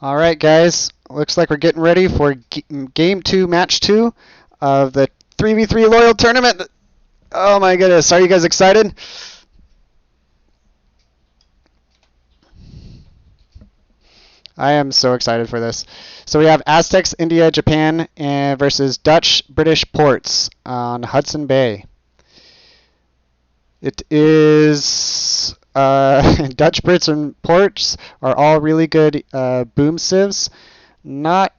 All right, guys. Looks like we're getting ready for game 2, match 2 of the 3v3 Loyal Tournament. Oh my goodness. Are you guys excited? I am so excited for this. So we have Aztecs, India, Japan versus Dutch, British ports on Hudson Bay. It is Dutch, Brits, and ports are all really good boom civs. Not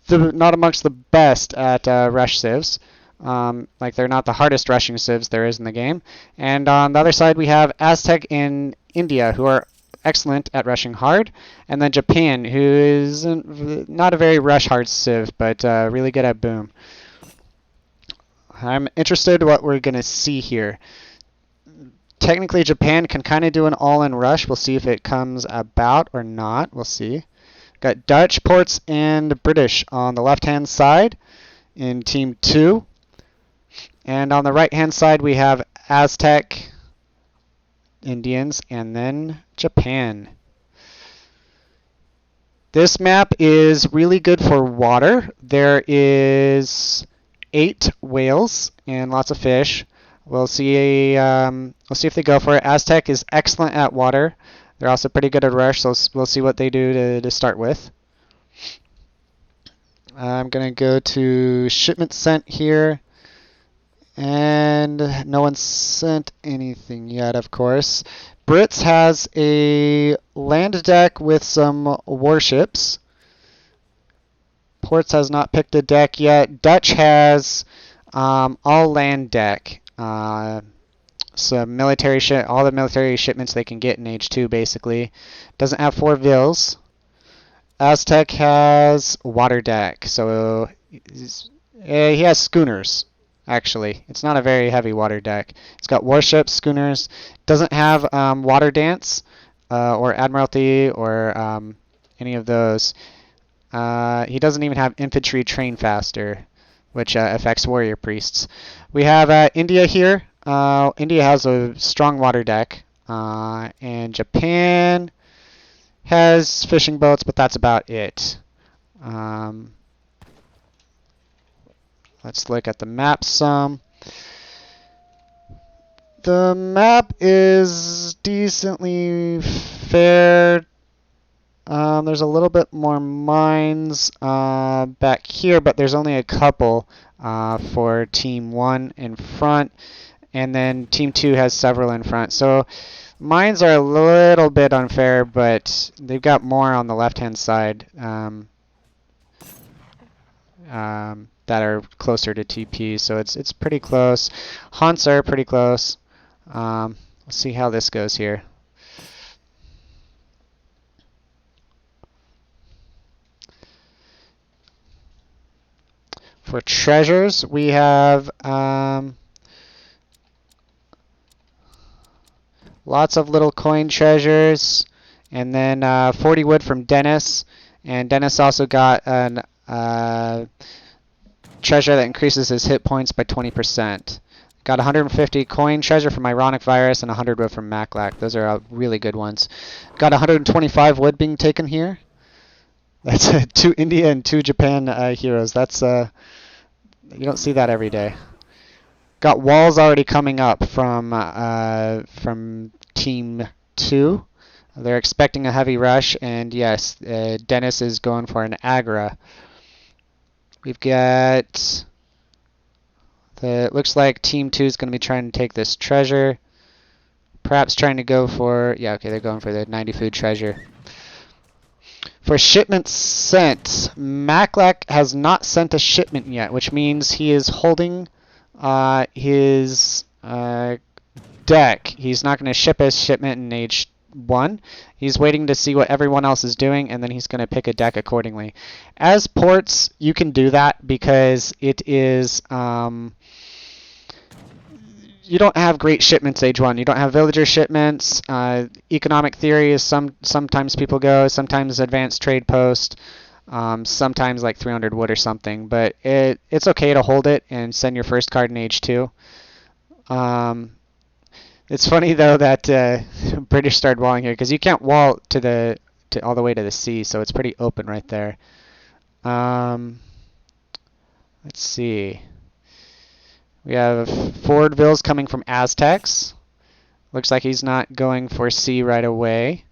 not amongst the best at rush civs. Like they're not the hardest rushing civs there is in the game. And on the other side we have Aztec in India, who are excellent at rushing hard, and then Japan, who is not a very rush hard civ, but really good at boom. I'm interested in what we're going to see here. Technically, Japan can kind of do an all-in rush. We'll see if it comes about or not. We'll see. Got Dutch, ports, and British on the left-hand side in Team 2. And on the right-hand side, we have Aztec, Indians, and then Japan. This map is really good for water. There is 8 whales and lots of fish. We'll see if they go for it. Aztec is excellent at water. They're also pretty good at rush, so we'll see what they do to start with. I'm going to go to shipment sent here. And no one sent anything yet, of course. Brits has a land deck with some warships. Ports has not picked a deck yet. Dutch has all land deck. So military all the military shipments they can get in Age 2 basically. Doesn't have 4 vills. Aztec has water deck, so he has schooners. Actually, it's not a very heavy water deck. It's got warships, schooners. Doesn't have water dance or admiralty or any of those. He doesn't even have infantry train faster, which affects warrior priests. We have India here. India has a strong water deck, and Japan has fishing boats, but that's about it. Let's look at the map some. The map is decently fair. There's a little bit more mines back here, but there's only a couple for Team 1 in front, and then Team 2 has several in front. So mines are a little bit unfair, but they've got more on the left-hand side that are closer to TP, so it's pretty close. Hunts are pretty close. Let's see how this goes here. For treasures, we have lots of little coin treasures, and then 40 wood from Dennis. And Dennis also got an treasure that increases his hit points by 20%. Got 150 coin treasure from Ironic Virus and 100 wood from Maclac. Those are really good ones. Got 125 wood being taken here. That's 2 India and 2 Japan heroes. That's you don't see that every day. Got walls already coming up from Team 2. They're expecting a heavy rush, and yes, Dennis is going for an Agra. We've got it looks like Team 2 is going to be trying to take this treasure. Perhaps trying to go for, yeah, okay, they're going for the 90 food treasure. For shipments sent, Maclac has not sent a shipment yet, which means he is holding his deck. He's not going to ship his shipment in Age 1. He's waiting to see what everyone else is doing, and then he's going to pick a deck accordingly. As ports, you can do that because it is you don't have great shipments Age 1. You don't have villager shipments. Economic theory is sometimes people go, sometimes advanced trade post, sometimes like 300 wood or something. But it's okay to hold it and send your first card in Age 2. It's funny though that British started walling here because you can't wall to the all the way to the sea, so it's pretty open right there. Let's see. We have Fordville's coming from Aztecs. Looks like he's not going for sea right away.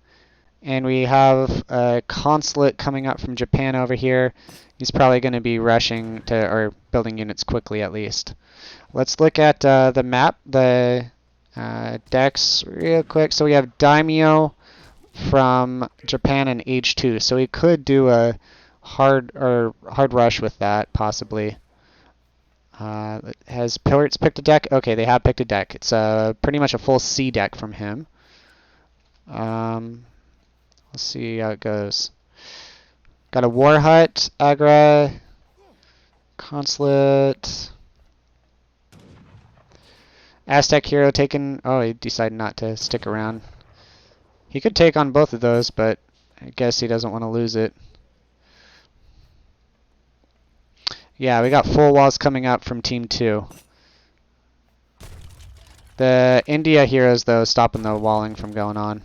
And we have a consulate coming up from Japan over here. He's probably going to be rushing to, or building units quickly at least. Let's look at the map, the decks real quick. So we have Daimyo from Japan in Age 2. So he could do a hard rush with that, possibly. Has Pirates picked a deck? Okay, they have picked a deck. It's pretty much a full sea deck from him. Let's see how it goes. Got a War Hut, Agra, Consulate, Aztec Hero taken. Oh, he decided not to stick around. He could take on both of those, but I guess he doesn't want to lose it. Yeah, we got full walls coming up from Team 2. The India heroes, though, stopping the walling from going on.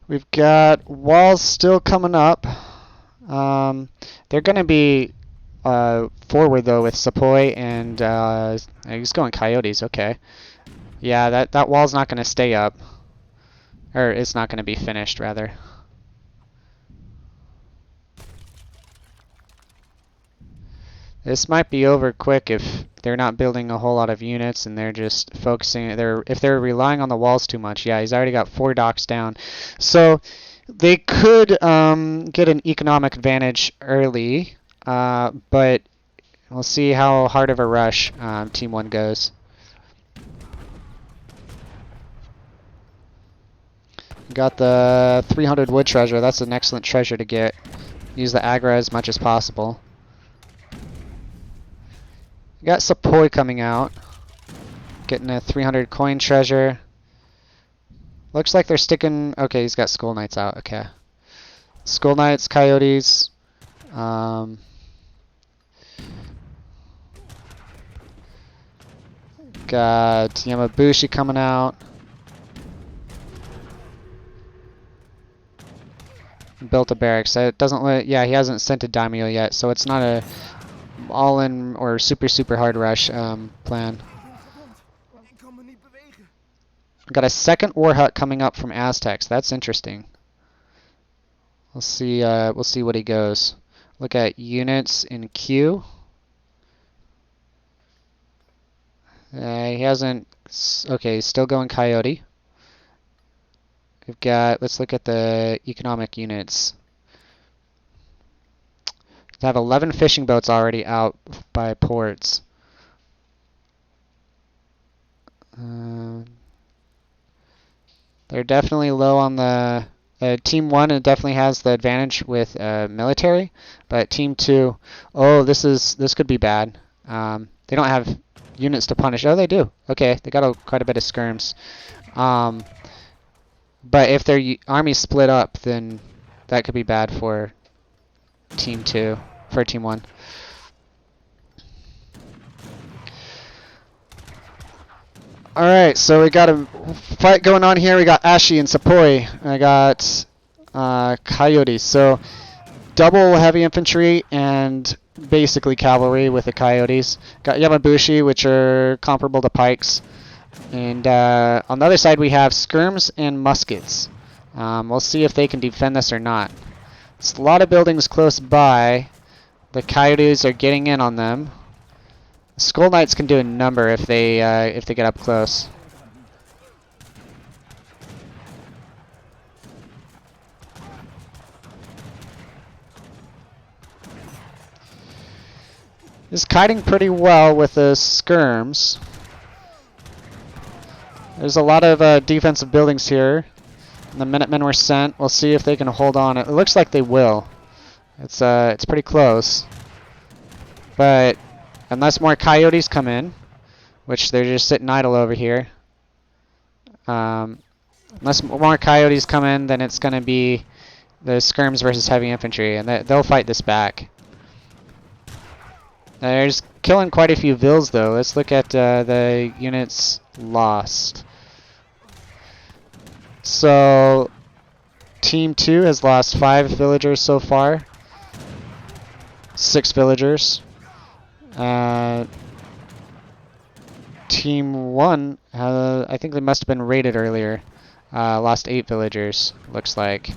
We've got walls still coming up. They're going to be forward, though, with Sepoy and he's going Coyotes. Okay. Yeah, that wall's not going to stay up. Or it's not going to be finished, rather. This might be over quick if they're not building a whole lot of units and they're just focusing. If they're relying on the walls too much. Yeah, he's already got 4 docks down. So they could get an economic advantage early, but we'll see how hard of a rush Team 1 goes. Got the 300 wood treasure. That's an excellent treasure to get. Use the Agra as much as possible. Got Sepoy coming out. Getting a 300 coin treasure. Looks like they're sticking... Okay, he's got Skull Knights out. Okay. Skull Knights, Coyotes. Got Yamabushi coming out. Built a barracks. It doesn't let... Yeah, he hasn't sent a daimyo yet, so it's not a all-in or super hard rush plan. Got a second war hut coming up from Aztecs. That's interesting. We'll see what he goes. Look at units in queue. He hasn't. Okay, he's still going Coyote. We've got. Let's look at the economic units. They have 11 fishing boats already out by ports. They're definitely low on the... Team 1 it definitely has the advantage with military, but Team 2... Oh, this could be bad. They don't have units to punish. Oh, they do. Okay, they got quite a bit of skirms. But if their armies split up, then that could be bad for Team 2, for Team 1. Alright, so we got a fight going on here. We got Ashi and Sepoy. I got Coyotes. So double heavy infantry and basically cavalry with the Coyotes. Got Yamabushi, which are comparable to pikes. And on the other side we have skirms and muskets. We'll see if they can defend this or not. It's a lot of buildings close by. The Coyotes are getting in on them. Skull Knights can do a number if they get up close. Is kiting pretty well with the skirms. There's a lot of defensive buildings here. And the Minutemen were sent. We'll see if they can hold on. It looks like they will. It's pretty close. But unless more coyotes come in, which they're just sitting idle over here. Unless more coyotes come in, then it's going to be the skirms versus heavy infantry, and they'll fight this back. There's killing quite a few vills, though. Let's look at the units lost. So, Team 2 has lost 5 villagers so far. 6 villagers. Team 1, I think they must have been raided earlier. Lost 8 villagers, looks like.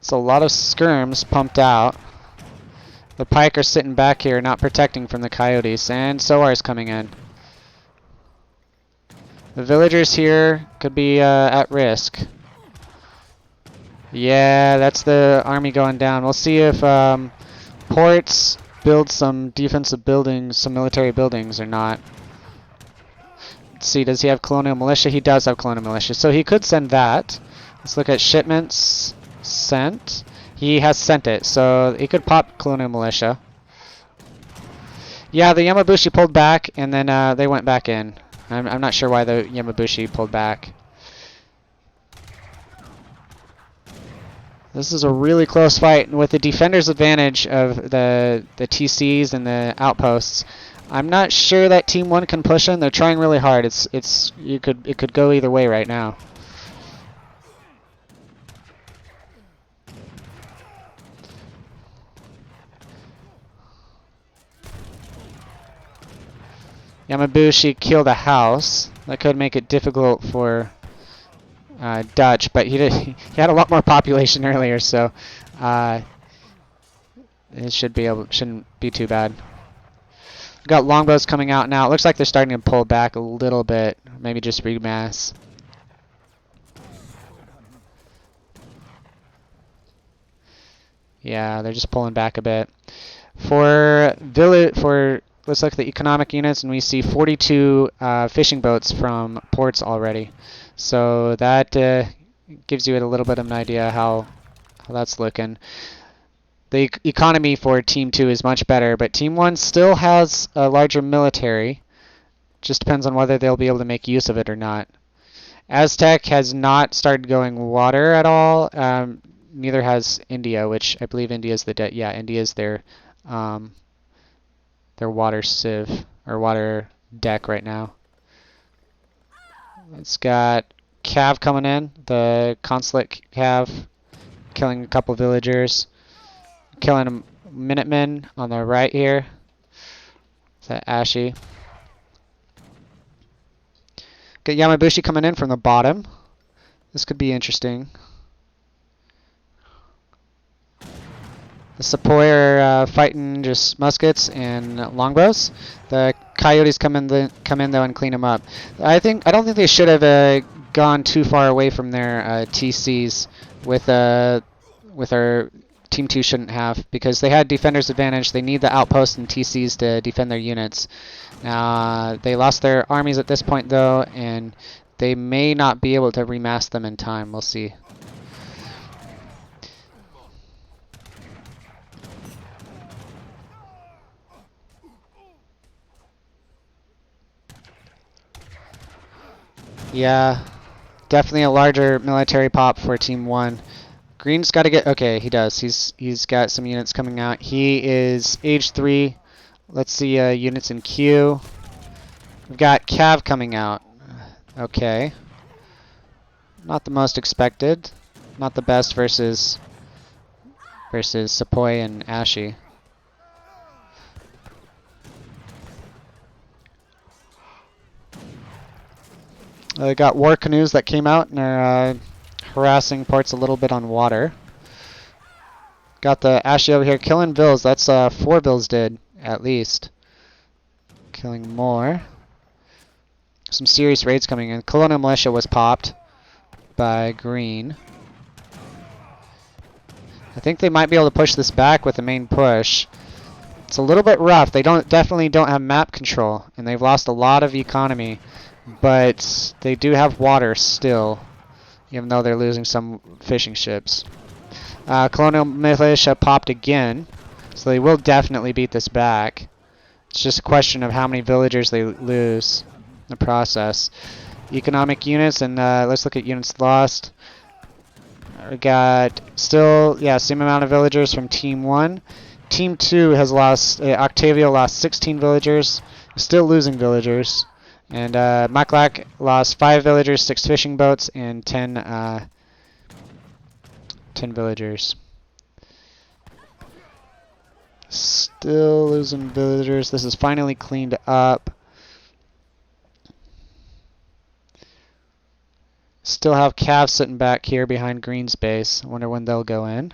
So a lot of skirms pumped out. The pike are sitting back here, not protecting from the coyotes, and Soar's coming in. The villagers here could be at risk. Yeah, that's the army going down. We'll see if Ports build some defensive buildings, some military buildings or not. Let's see, does he have colonial militia? He does have colonial militia, so he could send that. Let's look at shipments sent. He has sent it, so he could pop colonial militia. Yeah, the Yamabushi pulled back, and then they went back in. I'm not sure why the Yamabushi pulled back. This is a really close fight, and with the defender's advantage of the TCs and the outposts, I'm not sure that Team 1 can push in. They're trying really hard. It could go either way right now. Yamabushi killed a house. That could make it difficult for Dutch, but he had a lot more population earlier, so it shouldn't be too bad. We've got longbows coming out now. It looks like they're starting to pull back a little bit, maybe just remass. Yeah, they're just pulling back a bit. Let's look at the economic units, and we see 42 fishing boats from ports already. So that gives you a little bit of an idea how that's looking. The economy for Team 2 is much better, but Team 1 still has a larger military. Just depends on whether they'll be able to make use of it or not. Aztec has not started going water at all. Neither has India, which I believe India's India's their water sieve or water deck right now. It's got Cav coming in, the consulate Cav, killing a couple villagers, killing a Minutemen on the right here. Is that Ashy? Got Yamabushi coming in from the bottom. This could be interesting. The Sepoy are fighting just muskets and longbows. The coyotes come in though and clean them up. I don't think they should have gone too far away from their TCs with our Team 2 shouldn't have, because they had defender's advantage. They need the outposts and TCs to defend their units. They lost their armies at this point though, and they may not be able to remass them in time. We'll see. Yeah, definitely a larger military pop for Team 1. Green's got to get... Okay, he does. He's got some units coming out. He is age 3. Let's see units in queue. We've got Cav coming out. Okay. Not the most expected. Not the best versus Sepoy and Ashy. Got war canoes that came out and are harassing ports a little bit on water. Got the Ashy over here killing vills. That's 4 vills did, at least. Killing more. Some serious raids coming in. Colonial Militia was popped by Green. I think they might be able to push this back with the main push. It's a little bit rough. They definitely don't have map control, and they've lost a lot of economy, but they do have water still, even though they're losing some fishing ships. Colonial militia popped again, so they will definitely beat this back. It's just a question of how many villagers they lose in the process. Economic units, and let's look at units lost. We got still, yeah, same amount of villagers from Team 1. Team 2 has lost, Octavio lost 16 villagers, still losing villagers. And Maklak lost 5 villagers, 6 fishing boats, and 10 villagers. Still losing villagers. This is finally cleaned up. Still have calves sitting back here behind Green's base. I wonder when they'll go in.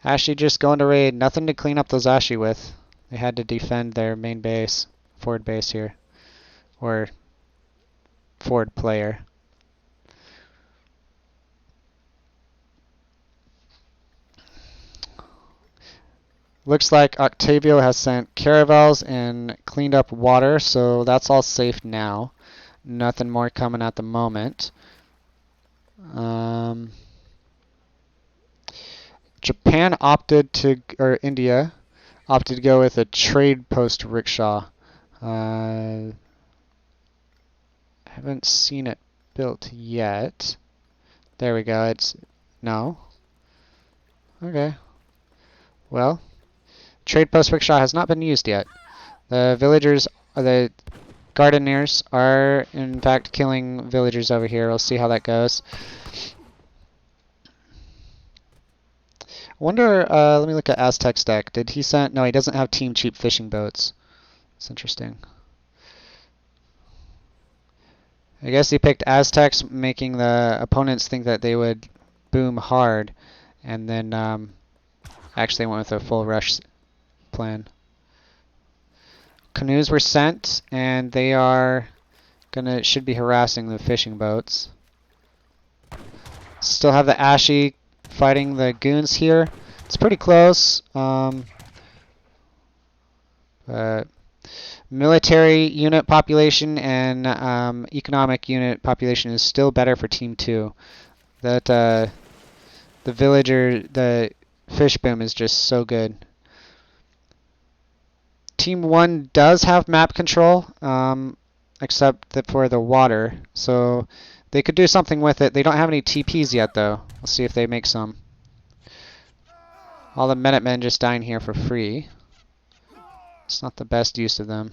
Ashy just going to raid. Nothing to clean up those Ashy with. They had to defend their main base, forward base here, or forward player. Looks like Octavio has sent caravels and cleaned up water, so that's all safe now. Nothing more coming at the moment. Japan opted to, or India opted to go with a trade post rickshaw. Haven't seen it built yet. There we go. It's no. Okay. Well, trade post rickshaw has not been used yet. The villagers, the gardeners, are in fact killing villagers over here. We'll see how that goes. I wonder, let me look at Aztec's deck. Did he send? No, he doesn't have team cheap fishing boats. It's interesting. I guess he picked Aztecs, making the opponents think that they would boom hard, and then actually went with a full rush plan. Canoes were sent, and they are should be harassing the fishing boats. Still have the Ashy fighting the goons here. It's pretty close. Military unit population and economic unit population is still better for Team 2. That the fish boom is just so good. Team 1 does have map control, except that for the water, so they could do something with it. They don't have any TPs yet, though. We'll see if they make some. All the Minutemen just dying here for free. It's not the best use of them.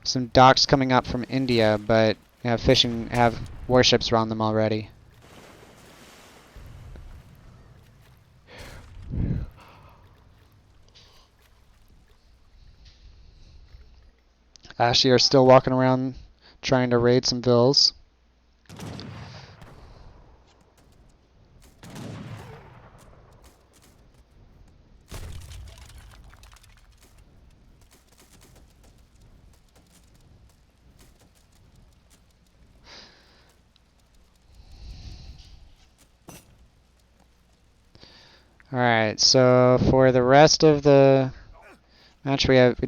Some docks coming up from India, but have warships around them already. Ashy are still walking around trying to raid some vills. Alright, so for the rest of the match it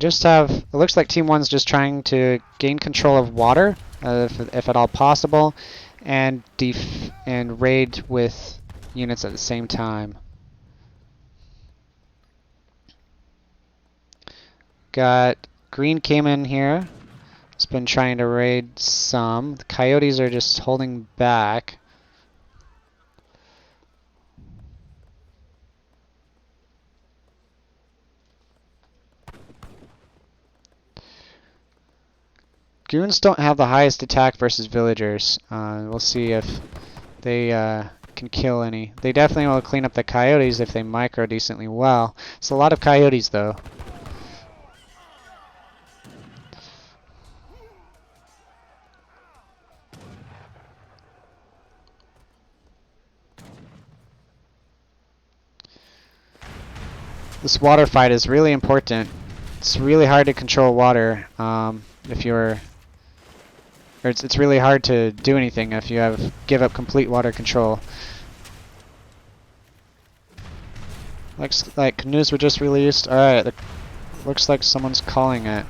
looks like Team 1's just trying to gain control of water, if at all possible, and raid with units at the same time. Got Green came in here. It's been trying to raid some. The Coyotes are just holding back. Goons don't have the highest attack versus villagers. We'll see if they can kill any. They definitely will clean up the Coyotes if they micro decently well. It's a lot of Coyotes, though. This water fight is really important. It's really hard to control water. if you're, or it's really hard to do anything if you give up complete water control. Looks like news were just released. Alright, looks like someone's calling it.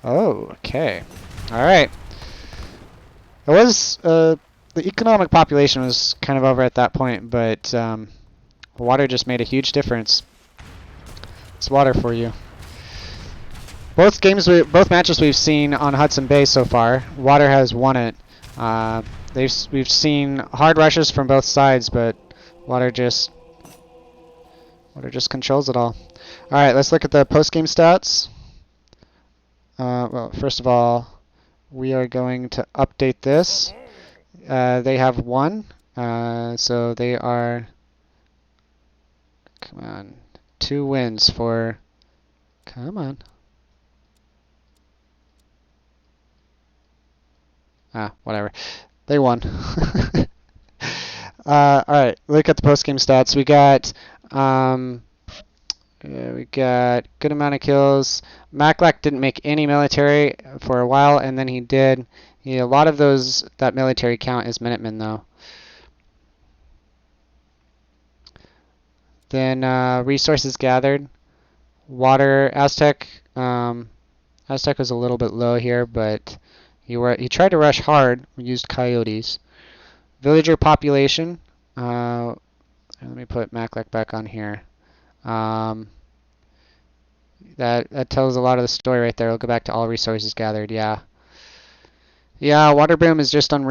Oh, okay. Alright. It was, the economic population was kind of over at that point, but water just made a huge difference. It's water for you. Both matches we've seen on Hudson Bay so far, water has won it. We've seen hard rushes from both sides, but water just controls it all. Alright, let's look at the post-game stats. Well, first of all, we are going to update this. They have won, so they are, come on, 2 wins for, come on. Whatever. They won. Alright, look at the post-game stats. We got good amount of kills. Maclack didn't make any military for a while, and then he did. A lot of that military count is Minutemen, though. Then resources gathered. Water, Aztec. Aztec was a little bit low here, but he tried to rush hard. We used coyotes. Villager population. Let me put Maclack back on here. That tells a lot of the story right there. We'll go back to all resources gathered. Yeah. Yeah, water boom is just unreal.